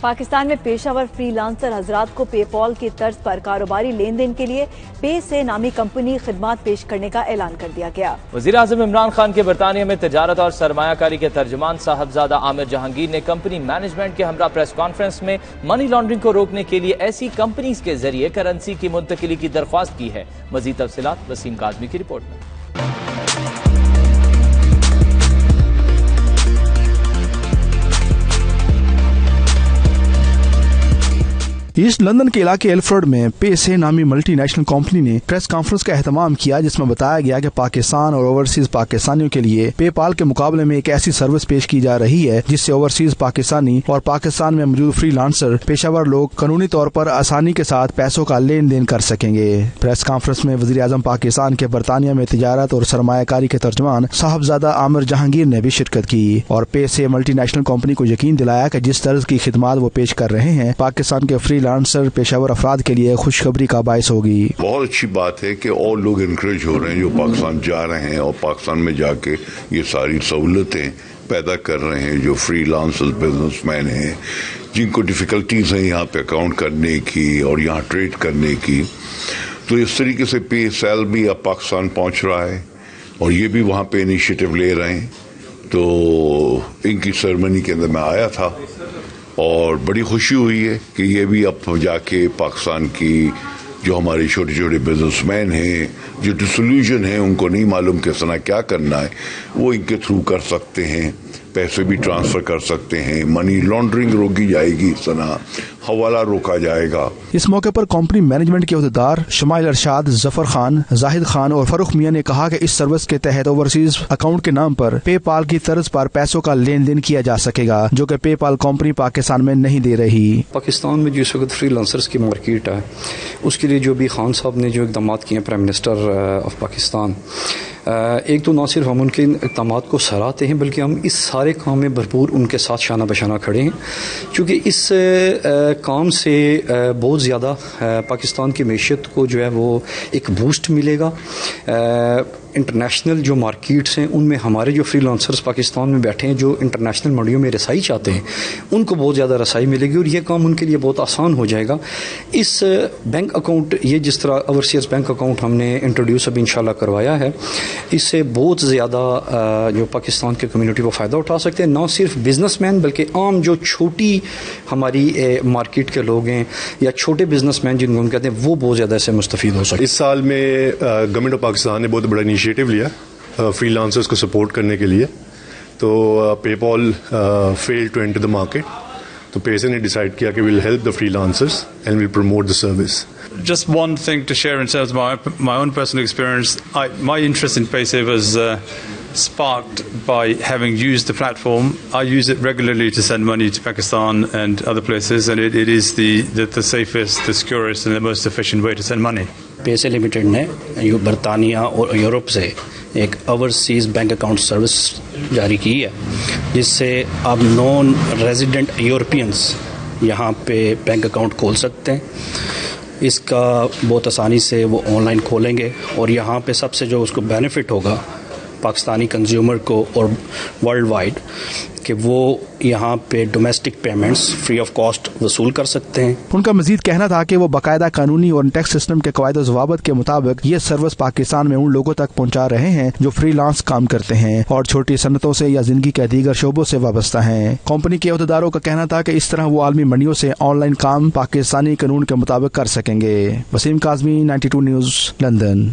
پاکستان میں پیشہ ور free lancer حضرات کو پے پال کی طرز پر کاروباری لین دین کے لیے پے سے نامی کمپنی خدمات پیش کرنے کا اعلان کر دیا گیا۔ وزیر اعظم عمران خان کے برطانیہ میں تجارت اور سرمایہ کاری کے ترجمان صاحبزادہ عامر جہانگیر نے کمپنی مینجمنٹ کے ہمراہ پریس کانفرنس میں منی لانڈرنگ کو روکنے کے لیے ایسی کمپنیز کے ذریعے کرنسی کی منتقلی کی درخواست کی ہے۔ مزید تفصیلات وسیم کاظمی کی رپورٹ میں۔ ایسٹ لندن کے علاقے ایلفرڈ میں پے سے نامی ملٹی نیشنل کمپنی نے پریس کانفرنس کا اہتمام کیا، جس میں بتایا گیا کہ پاکستان اور اوورسیز پاکستانیوں کے لیے پے پال کے مقابلے میں ایک ایسی سروس پیش کی جا رہی ہے جس سے اوورسیز پاکستانی اور پاکستان میں موجود فری لانسر پیشہ ور لوگ قانونی طور پر آسانی کے ساتھ پیسوں کا لین دین کر سکیں گے۔ پریس کانفرنس میں وزیر اعظم پاکستان کے برطانیہ میں تجارت اور سرمایہ کاری کے ترجمان صاحبزادہ عامر جہانگیر نے بھی شرکت کی اور پے سے ملٹی نیشنل کمپنی کو یقین دلایا کہ جس طرز کی خدمات وہ پیش کر رہے ہیں پاکستان کے فری لانسر پیشہ ور افراد کے لیے خوشخبری کا باعث ہوگی۔ بہت اچھی بات ہے کہ اور لوگ انکریج ہو رہے ہیں جو پاکستان جا رہے ہیں اور پاکستان میں جا کے یہ ساری سہولتیں پیدا کر رہے ہیں، جو فری لانسر بزنس مین ہیں جن کو ڈیفیکلٹیز ہیں یہاں پہ اکاؤنٹ کرنے کی اور یہاں ٹریڈ کرنے کی، تو اس طریقے سے پے سیل بھی اب پاکستان پہنچ رہا ہے اور یہ بھی وہاں پہ انیشیٹو لے رہے ہیں۔ تو ان کی سرمنی کے اندر میں آیا تھا اور بڑی خوشی ہوئی ہے کہ یہ بھی اب جا کے پاکستان کی جو ہمارے چھوٹے چھوٹے بزنس مین ہیں جو ڈسولوژن ہیں ان کو نہیں معلوم کس طرح کیا کرنا ہے، وہ ان کے تھرو کر سکتے ہیں، پیسے بھی ٹرانسفر کر سکتے ہیں، منی لانڈرنگ روکی جائے گی، اس طرح حوالہ روکا جائے گا۔ اس موقع پر کمپنی مینجمنٹ کے عہدیدار شمائل ارشاد، ظفر خان، زاہد خان اور فروخ میاں نے کہا کہ اس سروس کے تحت اوورسیز اکاؤنٹ کے نام پر پے پال کی طرز پر پیسوں کا لین دین کیا جا سکے گا، جو کہ پے پال کمپنی پاکستان میں نہیں دے رہی۔ پاکستان میں جو اس وقت فری لانسرز کی مارکیٹ ہے اس کے لیے جو بھی خان صاحب نے جو اقدامات کیے ہیں پرائم منسٹر آف پاکستان، ایک تو نہ صرف ہم ان کے اقدامات کو سراہتے ہیں بلکہ ہم اس سارے کام میں بھرپور ان کے ساتھ شانہ بشانہ کھڑے ہیں، کیونکہ اس کام سے بہت زیادہ پاکستان کی معیشت کو جو ہے وہ ایک بوسٹ ملے گا۔ انٹرنیشنل جو مارکیٹس ہیں ان میں ہمارے جو فری لانسرز پاکستان میں بیٹھے ہیں جو انٹرنیشنل منڈیوں میں رسائی چاہتے ہیں ان کو بہت زیادہ رسائی ملے گی اور یہ کام ان کے لیے بہت آسان ہو جائے گا۔ اس بینک اکاؤنٹ، یہ جس طرح اوورسیز بینک اکاؤنٹ ہم نے انٹروڈیوس اب انشاءاللہ کروایا ہے، اس سے بہت زیادہ جو پاکستان کی کمیونٹی وہ فائدہ اٹھا سکتے ہیں، نہ صرف بزنس مین بلکہ عام جو چھوٹی ہماری مارکیٹ کے لوگ ہیں یا چھوٹے بزنس مین جن کو ہم کہتے ہیں وہ بہت زیادہ اس سے مستفید ہو سکتے۔ اس سال میں گورنمنٹ آف پاکستان نے بہت بڑا انیشیٹو لیا فری لانسرز کو سپورٹ کرنے کے لیے، تو PayPal fail to enter the market, تو پیسے نے ڈیسائیڈ کیا کہ we'll help the freelancers and we'll promote the service. Just one thing to share in terms of my own personal experience. My interest in PaySafe was sparked by having used the platform. I use it regularly to send money to Pakistan and other places, and it is the safest, the securest and the most efficient way to send money. PaySafe Limited نے برطانیہ اور Europe سے ایک overseas bank account service جاری کی ہے، جس سے اب نان ریزیڈنٹ یورپینس یہاں پہ بینک اکاؤنٹ کھول سکتے ہیں۔ اس کا بہت آسانی سے وہ آن لائن کھولیں گے اور یہاں پہ سب سے جو اس کو بینیفٹ ہوگا پاکستانی کنزیومر کو اور ورلڈ وائڈ کہ وہ یہاں پہ domestic payments free of cost وصول کر سکتے ہیں۔ ان کا مزید کہنا تھا کہ وہ باقاعدہ قانونی اور ٹیکس سسٹم کے قواعد و ضوابط کے مطابق یہ سروس پاکستان میں ان لوگوں تک پہنچا رہے ہیں جو فری لانس کام کرتے ہیں اور چھوٹی صنعتوں سے یا زندگی کے دیگر شعبوں سے وابستہ ہیں۔ کمپنی کے عہدیداروں کا کہنا تھا کہ اس طرح وہ عالمی منڈیوں سے آن لائن کام پاکستانی قانون کے مطابق کر سکیں گے۔ Wasim Kazmi, 92 news, London.